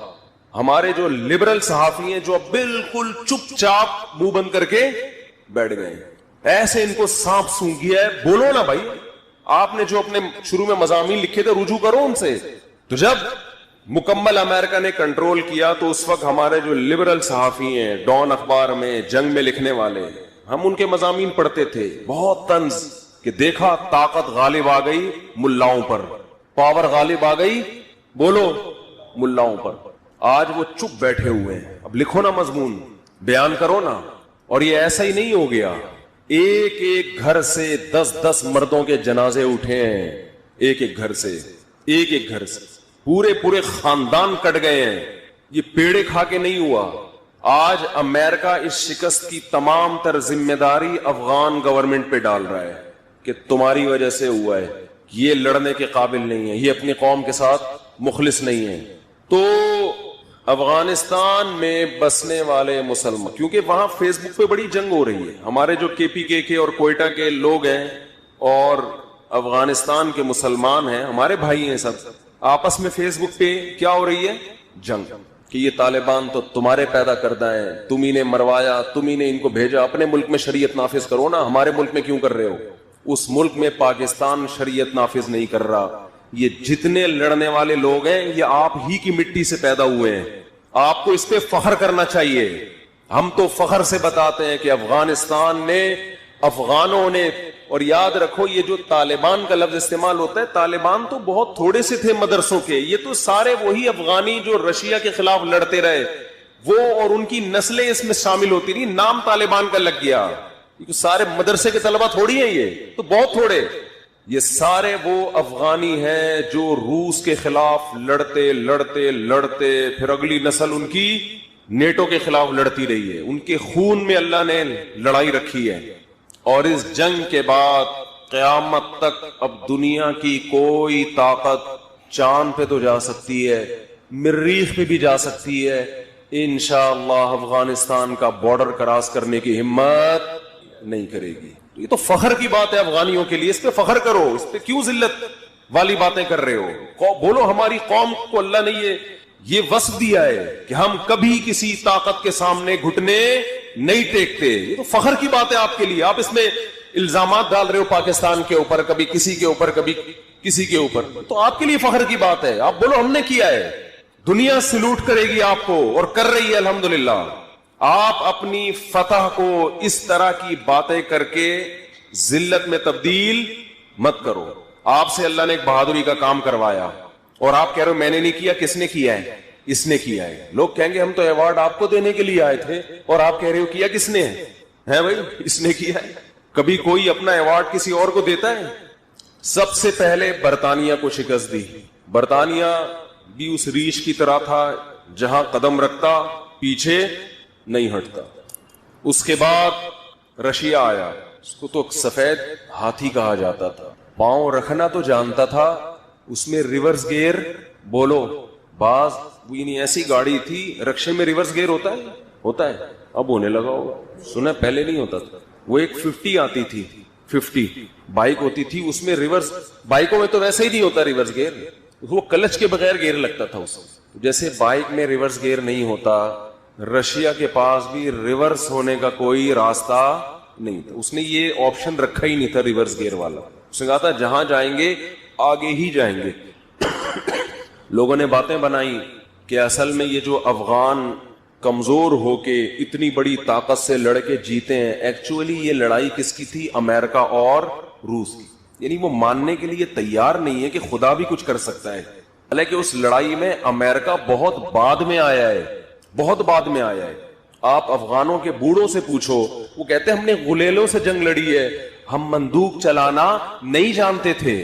ہمارے جو لبرل صحافی ہیں جو اب بالکل چپ چاپ منہ بند کر کے بیٹھ گئے, ایسے ان کو سانپ سونگھ گیا ہے. بولو نا بھائی, آپ نے جو اپنے شروع میں مضامین لکھے تھے رجوع کرو ان سے. تو جب مکمل امریکہ نے کنٹرول کیا تو اس وقت ہمارے جو لبرل صحافی ہیں ڈان اخبار میں جنگ میں لکھنے والے, ہم ان کے مضامین پڑھتے تھے بہت طنز کہ دیکھا طاقت غالب آ گئی ملاؤں پر, پاور غالب آ گئی بولو ملاؤں پر. آج وہ چپ بیٹھے ہوئے ہیں. اب لکھو نا مضمون, بیان کرو نا. اور یہ ایسا ہی نہیں ہو گیا, ایک ایک گھر سے 10 مردوں کے جنازے اٹھے ہیں, ایک ایک گھر سے, ایک ایک گھر سے پورے خاندان کٹ گئے ہیں. یہ پیڑے کھا کے نہیں ہوا. آج امریکہ اس شکست کی تمام تر ذمہ داری افغان گورنمنٹ پہ ڈال رہا ہے کہ تمہاری وجہ سے ہوا ہے, یہ لڑنے کے قابل نہیں ہے, یہ اپنی قوم کے ساتھ مخلص نہیں ہے. تو افغانستان میں بسنے والے مسلمان, کیونکہ وہاں فیس بک پہ بڑی جنگ ہو رہی ہے, ہمارے جو KPK کے اور کوئٹہ کے لوگ ہیں اور افغانستان کے مسلمان ہیں, ہمارے بھائی ہیں, سب آپس میں فیس بک پہ کیا ہو رہی ہے؟ جنگ. کہ یہ طالبان تو تمہارے پیدا کردہ ہیں, تم ہی نے مروایا, تم ہی نے ان کو بھیجا, اپنے ملک میں شریعت نافذ کرو نا, ہمارے ملک میں کیوں کر رہے ہو؟ اس ملک میں پاکستان شریعت نافذ نہیں کر رہا. یہ جتنے لڑنے والے لوگ ہیں یہ آپ ہی کی مٹی سے پیدا ہوئے ہیں. آپ کو اس پہ فخر کرنا چاہیے. ہم تو فخر سے بتاتے ہیں کہ افغانستان نے, افغانوں نے, اور یاد رکھو یہ جو طالبان کا لفظ استعمال ہوتا ہے, طالبان تو بہت تھوڑے سے تھے مدرسوں کے, یہ تو سارے وہی افغانی جو رشیا کے خلاف لڑتے رہے, وہ اور ان کی نسلیں اس میں شامل ہوتی رہی, نام طالبان کا لگ گیا. سارے مدرسے کے طلبہ تھوڑی ہیں, یہ تو بہت تھوڑے. یہ سارے وہ افغانی ہیں جو روس کے خلاف لڑتے لڑتے لڑتے پھر اگلی نسل ان کی نیٹو کے خلاف لڑتی رہی ہے. ان کے خون میں اللہ نے لڑائی رکھی ہے. اور اس جنگ کے بعد قیامت تک اب دنیا کی کوئی طاقت چاند پہ تو جا سکتی ہے, مریخ پہ بھی جا سکتی ہے, انشاءاللہ افغانستان کا بارڈر کراس کرنے کی ہمت نہیں کرے گی. یہ تو فخر کی بات ہے افغانیوں کے لیے, اس پہ فخر کرو, اس پہ کیوں ذلت والی باتیں کر رہے ہو؟ بولو ہماری قوم کو اللہ نے یہ وصف دیا ہے کہ ہم کبھی کسی طاقت کے سامنے گھٹنے نہیں ٹیکتے. یہ تو فخر کی بات ہے آپ کے لیے. آپ اس میں الزامات ڈال رہے ہو پاکستان کے اوپر, کبھی کسی کے اوپر, کبھی کسی کے اوپر, تو آپ کے لیے فخر کی بات ہے. آپ بولو ہم نے کیا ہے, دنیا سلوٹ کرے گی آپ کو, اور کر رہی ہے الحمدللہ. آپ اپنی فتح کو اس طرح کی باتیں کر کے ذلت میں تبدیل مت کرو. آپ سے اللہ نے ایک بہادری کا کام کروایا اور آپ کہہ رہے ہو میں نے نہیں کیا. کس نے کیا ہے؟ اس نے کیا ہے. لوگ کہیں گے ہم تو ایوارڈ آپ کو دینے کے لیے آئے تھے, اور آپ کہہ رہے ہو کیا کس نے ہے بھائی؟ اس نے کیا ہے. کبھی کوئی اپنا ایوارڈ کسی اور کو دیتا ہے؟ سب سے پہلے برطانیہ کو شکست دی. برطانیہ بھی اس ریچھ کی طرح تھا جہاں قدم رکھتا پیچھے نہیں ہٹتا. اس کے بعد رشیا آیا, اس کو تو سفید ہاتھی کہا جاتا تھا, پاؤں رکھنا تو جانتا تھا, اس میں ریورس گیئر بولو بعض یعنی ایسی گاڑی تھی, رکشے میں ریورس گیئر ہوتا ہے, ہوتا ہے اب ہونے لگا ہوگا, سنا پہلے نہیں ہوتا تھا. وہ ایک 50 آتی تھی, 50 بائک ہوتی تھی, اس میں ریورس, بائکوں میں تو ویسے ہی نہیں ہوتا ریورس گیئر, وہ کلچ کے بغیر گیئر لگتا تھا اس. جیسے بائک میں ریورس گیئر نہیں ہوتا, رشیا کے پاس بھی ریورس ہونے کا کوئی راستہ نہیں تھا. اس نے یہ آپشن رکھا ہی نہیں تھا ریورس گیئر والا. اس نے کہا تھا جہاں جائیں گے آگے ہی جائیں گے. لوگوں نے باتیں بنائی کہ اصل میں یہ جو افغان کمزور ہو کے اتنی بڑی طاقت سے لڑ کے جیتے ہیں, ایکچولی یہ لڑائی کس کی تھی؟ امریکہ اور روس کی. یعنی وہ ماننے کے لیے تیار نہیں ہے کہ خدا بھی کچھ کر سکتا ہے. حالانکہ اس لڑائی میں امریکہ بہت بعد میں آیا ہے, بہت بعد میں آیا ہے. آپ افغانوں کے بوڑھوں سے پوچھو, وہ کہتے ہیں ہم نے غلیلوں سے جنگ لڑی ہے, ہم بندوق چلانا نہیں جانتے تھے.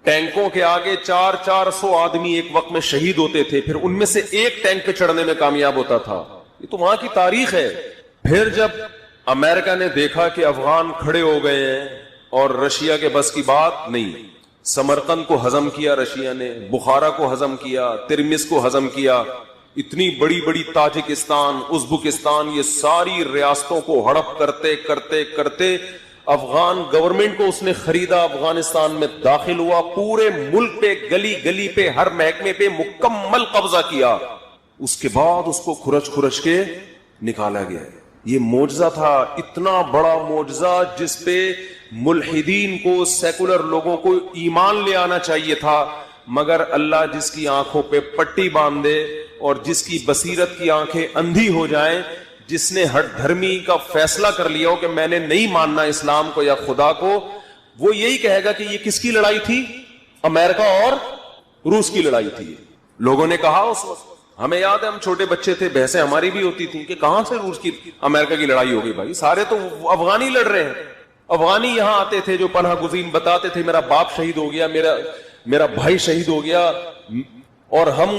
ٹینکوں کے آگے 400 آدمی ایک وقت میں شہید ہوتے تھے, پھر ان میں سے ایک ٹینک پہ چڑھنے میں کامیاب ہوتا تھا. یہ تو وہاں کی تاریخ ہے. پھر جب امریکہ نے دیکھا کہ افغان کھڑے ہو گئے ہیں اور رشیا کے بس کی بات نہیں, سمرقند کو ہضم کیا رشیا نے, بخارا کو ہضم کیا, ترمس کو ہضم کیا, اتنی بڑی بڑی تاجکستان, ازبکستان, یہ ساری ریاستوں کو ہڑپ کرتے کرتے کرتے افغان گورنمنٹ کو اس نے خریدا, افغانستان میں داخل ہوا, پورے ملک پہ گلی گلی پہ ہر محکمے پہ مکمل قبضہ کیا. اس کے بعد اس کو کھرچ کھرچ کے نکالا گیا. یہ معجزہ تھا, اتنا بڑا معجزہ جس پہ ملحدین کو, سیکولر لوگوں کو ایمان لے آنا چاہیے تھا. مگر اللہ جس کی آنکھوں پہ پٹی باندھے اور جس کی بصیرت کی آنکھیں اندھی ہو جائیں, جس نے ہٹ دھرمی کا فیصلہ کر لیا ہو کہ میں نے نہیں ماننا اسلام کو یا خدا کو, وہ یہی کہے گا کہ یہ کس کی لڑائی تھی؟ امریکہ اور روس کی لڑائی تھی. لوگوں نے کہا اس وقت, ہمیں یاد ہے ہم چھوٹے بچے تھے, بحثیں ہماری بھی ہوتی تھی کہ کہاں سے روس کی امریکہ کی لڑائی ہوگی بھائی, سارے تو افغانی لڑ رہے ہیں. افغانی یہاں آتے تھے جو پناہ گزین بتاتے تھے میرا باپ شہید ہو گیا, میرا بھائی شہید ہو گیا, اور ہم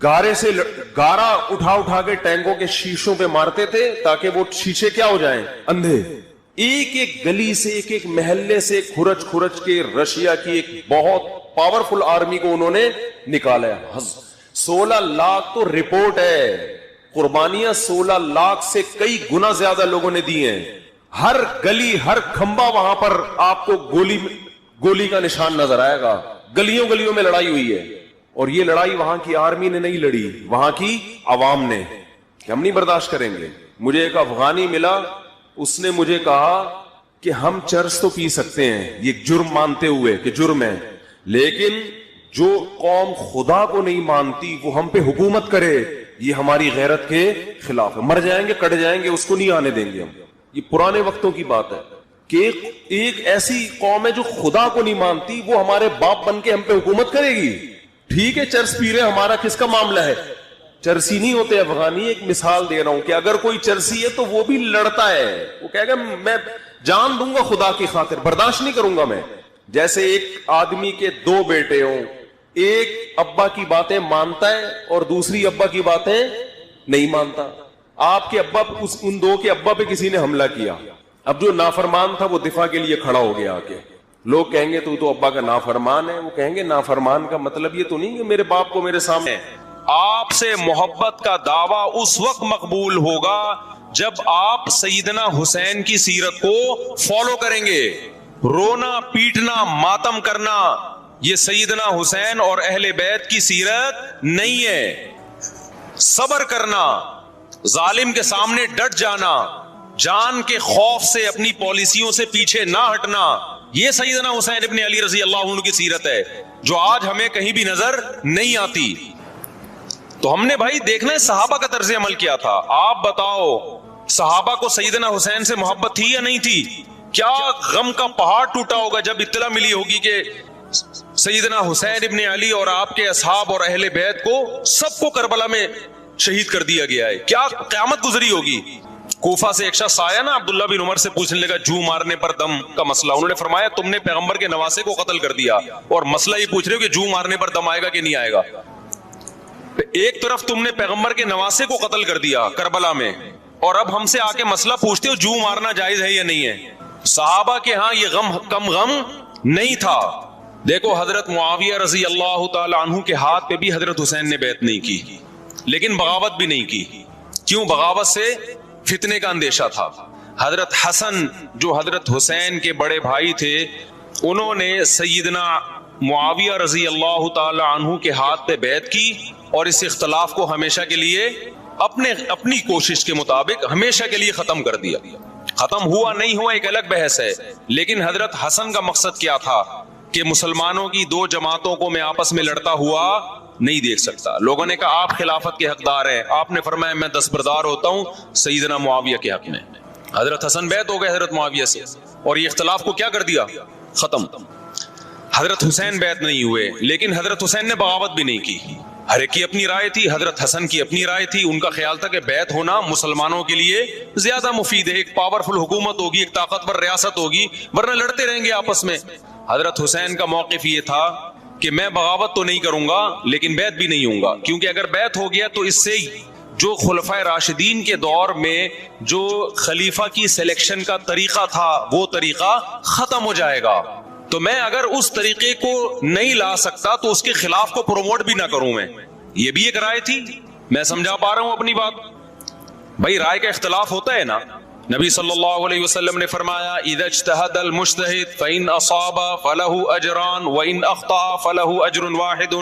گارے سے گارا اٹھا اٹھا کے ٹینکوں کے شیشوں پہ مارتے تھے تاکہ وہ شیشے کیا ہو جائیں, اندھے. ایک ایک گلی سے, ایک ایک محلے سے کھرچ کھرچ کے رشیا کی ایک بہت پاورفل آرمی کو انہوں نے نکالا. 16 لاکھ تو رپورٹ ہے, قربانیاں 16 لاکھ سے کئی گنا زیادہ لوگوں نے دی ہیں. ہر گلی, ہر کھمبا وہاں پر آپ کو گولی کا نشان نظر آئے گا. گلیوں گلیوں میں لڑائی ہوئی ہے, اور یہ لڑائی وہاں کی آرمی نے نہیں لڑی, وہاں کی عوام نے, کہ ہم نہیں برداشت کریں گے. مجھے ایک افغانی ملا, اس نے مجھے کہا کہ ہم چرس تو پی سکتے ہیں یہ جرم مانتے ہوئے کہ جرم ہے, لیکن جو قوم خدا کو نہیں مانتی وہ ہم پہ حکومت کرے یہ ہماری غیرت کے خلاف ہے. مر جائیں گے, کٹ جائیں گے, اس کو نہیں آنے دیں گے ہم. یہ پرانے وقتوں کی بات ہے کہ ایک ایسی قوم ہے جو خدا کو نہیں مانتی, وہ ہمارے باپ بن کے ہم پہ حکومت کرے گی. ٹھیک ہے چرس پی رہے, ہمارا کس کا معاملہ ہے؟ چرسی نہیں ہوتے افغانی. ایک مثال دے رہا ہوں کہ اگر کوئی چرسی ہے تو وہ بھی لڑتا ہے, وہ کہے گا میں جان دوں گا خدا کی خاطر, برداشت نہیں کروں گا میں. جیسے ایک آدمی کے 2 بیٹے ہوں, ایک ابا کی باتیں مانتا ہے اور دوسری ابا کی باتیں نہیں مانتا. آپ کے ابا, ان 2 کے ابا پہ کسی نے حملہ کیا, اب جو نافرمان تھا وہ دفاع کے لیے کھڑا ہو گیا آ کے. لوگ کہیں گے تو ابا کا نافرمان ہے. وہ کہیں گے نافرمان کا مطلب یہ تو نہیں کہ میرے باپ کو میرے سامنے. آپ سے محبت کا دعویٰ اس وقت مقبول ہوگا جب آپ سیدنا حسین کی سیرت کو فالو کریں گے. رونا, پیٹنا, ماتم کرنا یہ سیدنا حسین اور اہل بیت کی سیرت نہیں ہے. صبر کرنا, ظالم کے سامنے ڈٹ جانا, جان کے خوف سے اپنی پالیسیوں سے پیچھے نہ ہٹنا, یہ سیدنا حسین ابن علی رضی اللہ عنہ کی سیرت ہے جو آج ہمیں کہیں بھی نظر نہیں آتی. تو ہم نے بھائی دیکھنا ہے صحابہ کا طرز عمل کیا تھا. آپ بتاؤ صحابہ کو سیدنا حسین سے محبت تھی یا نہیں تھی؟ کیا غم کا پہاڑ ٹوٹا ہوگا جب اطلاع ملی ہوگی کہ سیدنا حسین ابن علی اور آپ کے اصحاب اور اہل بیت کو سب کو کربلا میں شہید کر دیا گیا ہے. کیا قیامت گزری ہوگی. کوفہ سے ایک شخص آیا نا, عبداللہ بن عمر سے پوچھنے لگا جو مارنے پر دم کا مسئلہ. انہوں نے فرمایا تم نے پیغمبر کے نواسے کو قتل کر دیا اور مسئلہ یہ پوچھ رہے ہو کہ جو مارنے پر دم آئے گا کہ نہیں آئے گا. ایک طرف تم نے پیغمبر کے نواسے کو قتل کر دیا کربلا میں, اور اب ہم سے آ کے مسئلہ پوچھتے ہو جو مارنا جائز ہے یا نہیں ہے. صحابہ کے ہاں یہ غم کم غم نہیں تھا. دیکھو حضرت معاویہ رضی اللہ تعالی عنہ کے ہاتھ پہ بھی حضرت حسین نے بیعت نہیں کی, لیکن بغاوت بھی نہیں کی. کیوں؟ بغاوت سے فتنے کا اندیشہ تھا. حضرت حسن جو حضرت حسین کے بڑے بھائی تھے, انہوں نے سیدنا معاویہ رضی اللہ تعالی عنہ کے ہاتھ پہ بیعت کی اور اس اختلاف کو ہمیشہ کے لیے اپنی کوشش کے مطابق ہمیشہ کے لیے ختم کر دیا. ختم ہوا نہیں ہوا ایک الگ بحث ہے, لیکن حضرت حسن کا مقصد کیا تھا کہ مسلمانوں کی دو جماعتوں کو میں آپس میں لڑتا ہوا نہیں دیکھ سکتا. لوگوں نے کہا آپ خلافت کے حقدار ہیں, آپ نے فرمایا میں دستبردار ہوتا ہوں سیدنا معاویہ کے حق میں. حضرت حسن بیعت ہو گئے حضرت معاویہ سے اور یہ اختلاف کو کیا کر دیا؟ ختم. حضرت حسین بیعت نہیں ہوئے, لیکن حضرت حسین نے بغاوت بھی نہیں کی. ہر ایک کی اپنی رائے تھی, حضرت حسن کی اپنی رائے تھی. ان کا خیال تھا کہ بیعت ہونا مسلمانوں کے لیے زیادہ مفید ہے, ایک پاورفل حکومت ہوگی, ایک طاقتور ریاست ہوگی, ورنہ لڑتے رہیں گے آپس میں. حضرت حسین کا موقف یہ تھا کہ میں بغاوت تو نہیں کروں گا لیکن بیعت بھی نہیں ہوں گا, کیونکہ اگر بیعت ہو گیا تو اس سے جو خلفائے راشدین کے دور میں جو خلیفہ کی سلیکشن کا طریقہ تھا وہ طریقہ ختم ہو جائے گا. تو میں اگر اس طریقے کو نہیں لا سکتا تو اس کے خلاف کو پروموٹ بھی نہ کروں میں. یہ بھی ایک رائے تھی. میں سمجھا پا رہا ہوں اپنی بات؟ بھائی رائے کا اختلاف ہوتا ہے نا. نبی صلی اللہ علیہ وسلم نے فرمایا اذا اجتہد المجتہد فإن اصاب فله اجران وإن اخطأ فله اجر واحد.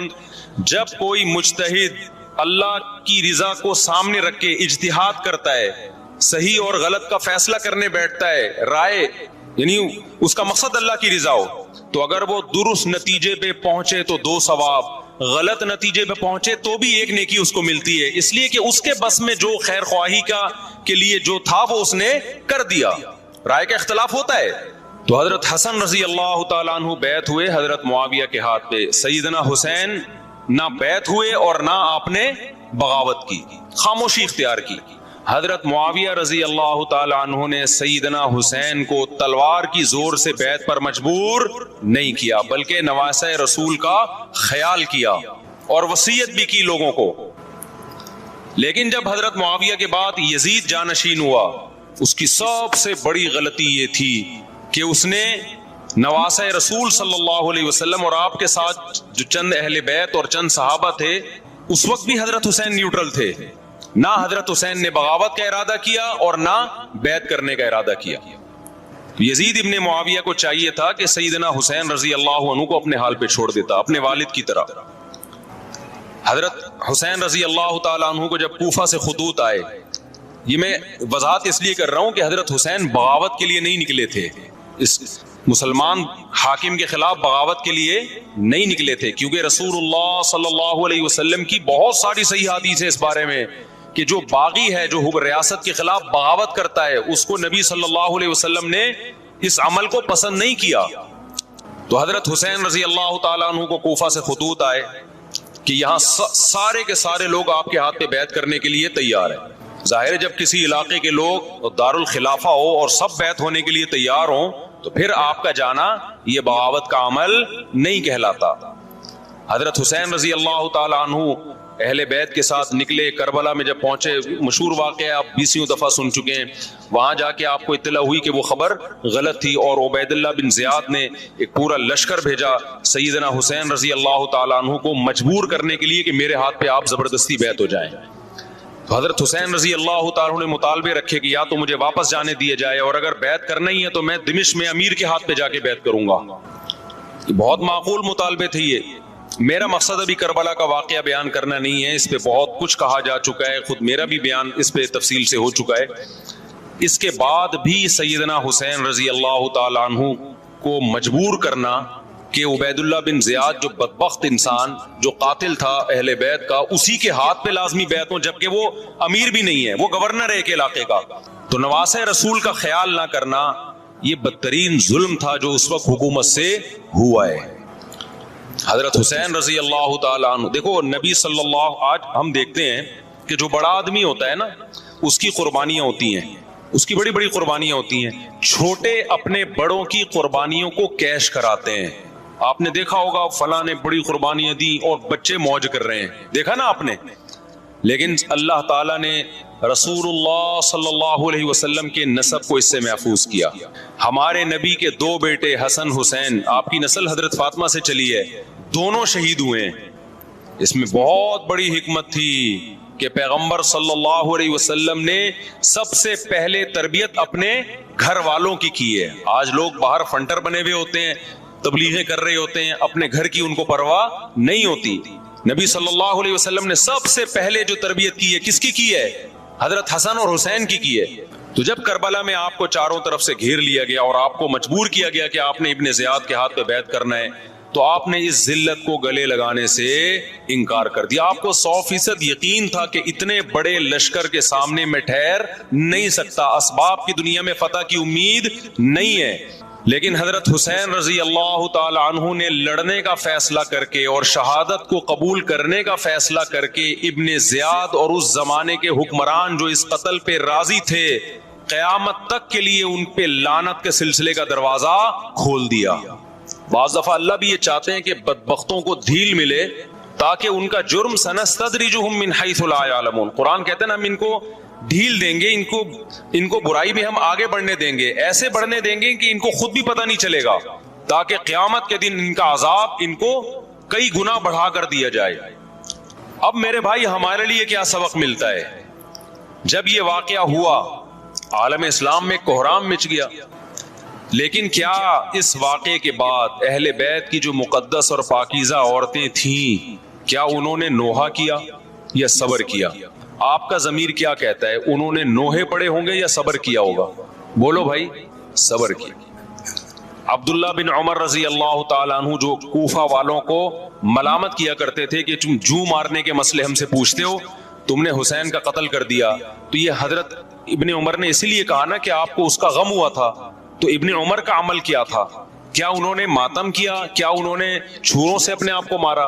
جب کوئی مجتہد اللہ کی رضا کو سامنے رکھ کے اجتہاد کرتا ہے, صحیح اور غلط کا فیصلہ کرنے بیٹھتا ہے, رائے یعنی اس کا مقصد اللہ کی رضا ہو, تو اگر وہ درست نتیجے پہ پہنچے تو 2 ثواب, غلط نتیجے پہ پہنچے تو بھی 1 نیکی اس کو ملتی ہے, اس لیے کہ اس کے بس میں جو خیر خواہی کے لیے جو تھا وہ اس نے کر دیا. رائے کا اختلاف ہوتا ہے. تو حضرت حسن رضی اللہ تعالیٰ عنہ بیعت ہوئے حضرت معاویہ کے ہاتھ پہ. سیدنا حسین نہ بیعت ہوئے اور نہ آپ نے بغاوت کی, خاموشی اختیار کی. حضرت معاویہ رضی اللہ تعالی عنہ نے سیدنا حسین کو تلوار کی زور سے بیعت پر مجبور نہیں کیا, بلکہ نواسہ رسول کا خیال کیا اور وصیت بھی کی لوگوں کو. لیکن جب حضرت معاویہ کے بعد یزید جانشین ہوا, اس کی سب سے بڑی غلطی یہ تھی کہ اس نے نواسہ رسول صلی اللہ علیہ وسلم اور آپ کے ساتھ جو چند اہل بیت اور چند صحابہ تھے, اس وقت بھی حضرت حسین نیوٹرل تھے. نہ حضرت حسین نے بغاوت کا ارادہ کیا اور نہ بیعت کرنے کا ارادہ کیا. یزید ابن معاویہ کو چاہیے تھا کہ سیدنا حسین رضی اللہ عنہ کو اپنے حال پہ چھوڑ دیتا, اپنے والد کی طرح. حضرت حسین رضی اللہ تعالی عنہ کو جب کوفہ سے خطوط آئے, یہ میں وضاحت اس لیے کر رہا ہوں کہ حضرت حسین بغاوت کے لیے نہیں نکلے تھے, اس مسلمان حاکم کے خلاف بغاوت کے لیے نہیں نکلے تھے, کیونکہ رسول اللہ صلی اللہ علیہ وسلم کی بہت ساری صحیح حدیث ہے اس بارے میں کہ جو باغی ہے, جو ریاست کے خلاف بغاوت کرتا ہے, اس کو نبی صلی اللہ علیہ وسلم نے اس عمل کو پسند نہیں کیا. تو حضرت حسین رضی اللہ تعالیٰ عنہ کو کوفہ سے خطوط آئے کہ یہاں سارے کے سارے لوگ آپ کے ہاتھ پہ بیعت کرنے کے لیے تیار ہیں. ظاہر ہے جب کسی علاقے کے لوگ دارالخلافہ ہو اور سب بیعت ہونے کے لیے تیار ہوں تو پھر آپ کا جانا یہ بغاوت کا عمل نہیں کہلاتا. حضرت حسین رضی اللہ تعالیٰ عنہ اہل بیت کے ساتھ نکلے. کربلا میں جب پہنچے, مشہور واقعہ آپ 20 دفعہ سن چکے ہیں, وہاں جا کے آپ کو اطلاع ہوئی کہ وہ خبر غلط تھی اور عبید اللہ بن زیاد نے ایک پورا لشکر بھیجا سیدنا حسین رضی اللہ تعالیٰ عنہ کو مجبور کرنے کے لیے کہ میرے ہاتھ پہ آپ زبردستی بیعت ہو جائیں. تو حضرت حسین رضی اللہ تعالیٰ عنہ نے مطالبے رکھے کہ یا تو مجھے واپس جانے دیا جائے, اور اگر بیعت کرنا ہی ہے تو میں دمشق میں امیر کے ہاتھ پہ جا کے بیعت کروں گا. بہت معقول مطالبے تھے یہ. میرا مقصد ابھی کربلا کا واقعہ بیان کرنا نہیں ہے, اس پہ بہت کچھ کہا جا چکا ہے, خود میرا بھی بیان اس پہ تفصیل سے ہو چکا ہے. اس کے بعد بھی سیدنا حسین رضی اللہ تعالیٰ عنہ کو مجبور کرنا کہ عبید اللہ بن زیاد جو بدبخت انسان جو قاتل تھا اہل بیت کا, اسی کے ہاتھ پہ لازمی بیعت ہوں, جبکہ وہ امیر بھی نہیں ہے, وہ گورنر ہے ایک علاقے کا. تو نواسہ رسول کا خیال نہ کرنا یہ بدترین ظلم تھا جو اس وقت حکومت سے ہوا ہے. حضرت حسین رضی اللہ تعالیٰ عنہ, دیکھو نبی صلی اللہ, آج ہم دیکھتے ہیں کہ جو بڑا آدمی ہوتا ہے نا اس کی قربانیاں ہوتی ہیں, اس کی بڑی بڑی قربانیاں ہوتی ہیں. چھوٹے اپنے بڑوں کی قربانیوں کو کیش کراتے ہیں. آپ نے دیکھا ہوگا فلاں نے بڑی قربانیاں دی اور بچے موج کر رہے ہیں, دیکھا نا آپ نے. لیکن اللہ تعالیٰ نے رسول اللہ صلی اللہ علیہ وسلم کے نسب کو اس سے محفوظ کیا. ہمارے نبی کے 2 بیٹے حسن حسین، آپ کی نسل حضرت فاطمہ سے چلی ہے، دونوں شہید ہوئے ہیں. اس میں بہت بڑی حکمت تھی کہ پیغمبر صلی اللہ علیہ وسلم نے سب سے پہلے تربیت اپنے گھر والوں کی ہے. آج لوگ باہر فنٹر بنے ہوئے ہوتے ہیں، تبلیغیں کر رہے ہوتے ہیں، اپنے گھر کی ان کو پرواہ نہیں ہوتی. نبی صلی اللہ علیہ وسلم نے سب سے پہلے جو تربیت کی ہے، کس کی ہے؟ حضرت حسن اور حسین کی ہے. تو جب کربلا میں آپ کو چاروں طرف سے گھیر لیا گیا اور آپ کو مجبور کیا گیا کہ آپ نے ابن زیاد کے ہاتھ پہ بیعت کرنا ہے، تو آپ نے اس ذلت کو گلے لگانے سے انکار کر دیا. آپ کو 100% یقین تھا کہ اتنے بڑے لشکر کے سامنے میں ٹھہر نہیں سکتا، اسباب کی دنیا میں فتح کی امید نہیں ہے. لیکن حضرت حسین رضی اللہ تعالی عنہ نے لڑنے کا فیصلہ کر کے اور شہادت کو قبول کرنے کا فیصلہ کر کے ابن زیاد اور اس زمانے کے حکمران جو اس قتل پہ راضی تھے، قیامت تک کے لیے ان پہ لعنت کے سلسلے کا دروازہ کھول دیا. بعض دفعہ اللہ بھی یہ چاہتے ہیں کہ بدبختوں کو ڈھیل ملے تاکہ ان کا جرم سنستدرجہم من حیث لا یعلمون. قرآن کہتے ہیں نا، ہم ان کو ڈھیل دیں گے، ان کو برائی میں ہم آگے بڑھنے دیں گے، ایسے بڑھنے دیں گے کہ ان کو خود بھی پتہ نہیں چلے گا، تاکہ قیامت کے دن ان کا عذاب ان کو کئی گنا بڑھا کر دیا جائے. اب میرے بھائی، ہمارے لیے کیا سبق ملتا ہے؟ جب یہ واقعہ ہوا، عالم اسلام میں کوہرام مچ گیا. لیکن کیا اس واقعے کے بعد اہل بیت کی جو مقدس اور پاکیزہ عورتیں تھیں، کیا انہوں نے نوحہ کیا یا صبر کیا؟ آپ کا ضمیر کیا کہتا ہے؟ انہوں نے نوحے پڑے ہوں گے یا صبر کیا ہوگا؟ بولو بھائی. صبر کیا. عبداللہ بن عمر رضی اللہ تعالیٰ عنہ جو کوفہ والوں کو ملامت کیا کرتے تھے کہ تم جو مارنے کے مسئلے ہم سے پوچھتے ہو، تم نے حسین کا قتل کر دیا، تو یہ حضرت ابن عمر نے اسی لیے کہا نا کہ آپ کو اس کا غم ہوا تھا. تو ابن عمر کا عمل کیا تھا؟ کیا انہوں نے ماتم کیا؟ کیا انہوں نے چھروں سے اپنے آپ کو مارا؟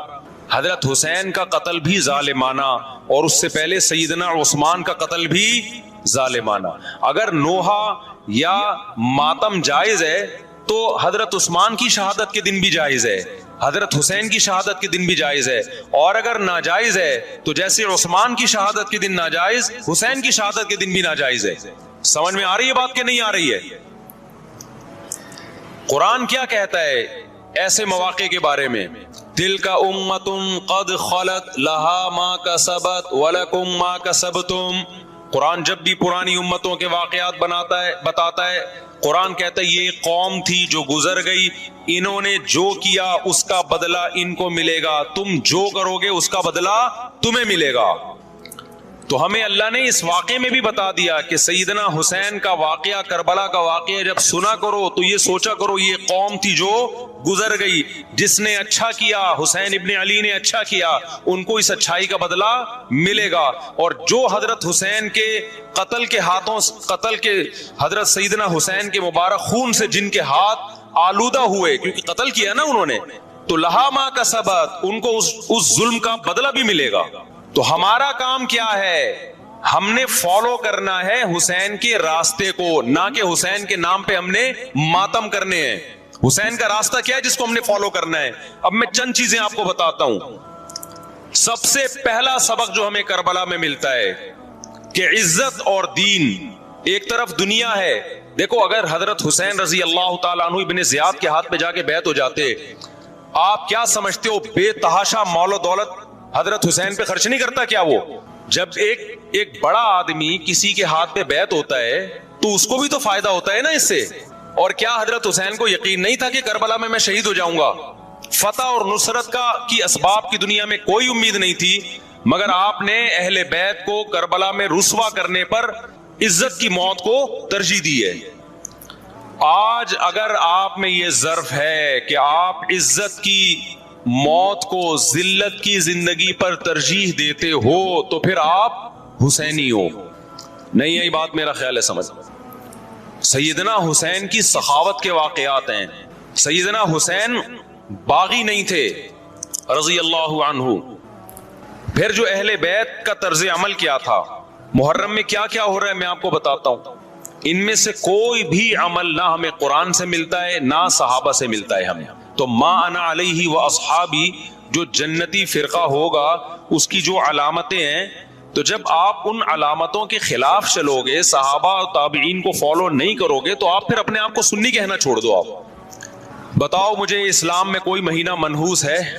حضرت حسین کا قتل بھی ظالمانہ، اور اس سے پہلے سیدنا عثمان کا قتل بھی ظالمانہ. اگر نوحہ یا ماتم جائز ہے تو حضرت عثمان کی شہادت کے دن بھی جائز ہے، حضرت حسین کی شہادت کے دن بھی جائز ہے. اور اگر ناجائز ہے تو جیسے عثمان کی شہادت کے دن ناجائز، حسین کی شہادت کے دن بھی ناجائز ہے. سمجھ میں آ رہی ہے بات کہ نہیں آ رہی ہے؟ قرآن کیا کہتا ہے ایسے مواقع کے بارے میں؟ تلک امۃ قد خلت لہا ما کسبت ولکم ما کسبتم. قرآن جب بھی پرانی امتوں کے واقعات بتاتا ہے، قرآن کہتا ہے یہ ایک قوم تھی جو گزر گئی، انہوں نے جو کیا اس کا بدلہ ان کو ملے گا، تم جو کرو گے اس کا بدلہ تمہیں ملے گا. تو ہمیں اللہ نے اس واقعے میں بھی بتا دیا کہ سیدنا حسین کا واقعہ، کربلا کا واقعہ جب سنا کرو تو یہ سوچا کرو یہ قوم تھی جو گزر گئی، جس نے اچھا کیا، حسین ابن علی نے اچھا کیا، ان کو اس اچھائی کا بدلہ ملے گا. اور جو حضرت حسین کے قتل کے حضرت سیدنا حسین کے مبارک خون سے جن کے ہاتھ آلودہ ہوئے، کیونکہ قتل کیا نا انہوں نے، تو لہا ما کسبت، ان کو اس ظلم کا بدلہ بھی ملے گا. تو ہمارا کام کیا ہے؟ ہم نے فالو کرنا ہے حسین کے راستے کو، نہ کہ حسین کے نام پہ ہم نے ماتم کرنے ہیں. حسین کا راستہ کیا ہے جس کو ہم نے فالو کرنا ہے؟ اب میں چند چیزیں آپ کو بتاتا ہوں. سب سے پہلا سبق جو ہمیں کربلا میں ملتا ہے کہ عزت اور دین، ایک طرف دنیا ہے. دیکھو، اگر حضرت حسین رضی اللہ تعالیٰ عنہ ابن زیاد کے ہاتھ پہ جا کے بیعت ہو جاتے، آپ کیا سمجھتے ہو بے تحاشا مال و دولت حضرت حسین پہ خرچ نہیں کرتا کیا؟ وہ جب ایک بڑا آدمی کسی کے ہاتھ پہ بیعت ہوتا ہے تو اس کو بھی تو فائدہ ہوتا ہے نا اس سے. اور کیا حضرت حسین کو یقین نہیں تھا کہ کربلا میں شہید ہو جاؤں گا؟ فتح اور نصرت کی اسباب کی دنیا میں کوئی امید نہیں تھی، مگر آپ نے اہل بیت کو کربلا میں رسوا کرنے پر عزت کی موت کو ترجیح دی ہے. آج اگر آپ میں یہ ظرف ہے کہ آپ عزت کی موت کو ذلت کی زندگی پر ترجیح دیتے ہو تو پھر آپ حسینی ہو. نہیں یہی بات میرا خیال ہے سمجھ. سیدنا حسین کی سخاوت کے واقعات ہیں. سیدنا حسین باغی نہیں تھے رضی اللہ عنہ. پھر جو اہل بیت کا طرز عمل کیا تھا، محرم میں کیا کیا ہو رہا ہے میں آپ کو بتاتا ہوں. ان میں سے کوئی بھی عمل نہ ہمیں قرآن سے ملتا ہے نہ صحابہ سے ملتا ہے ہمیں. تو ما انا علیہ و اصحابی جو جنتی فرقہ ہوگا اس کی جو علامتیں ہیں تو جب آپ ان علامتوں کے خلاف چلو گے، صحابہ اور تابعین کو فالو نہیں کرو گے، تو آپ پھر اپنے آپ کو سنی کہنا چھوڑ دو. آپ بتاؤ مجھے اسلام میں کوئی مہینہ منحوس ہے؟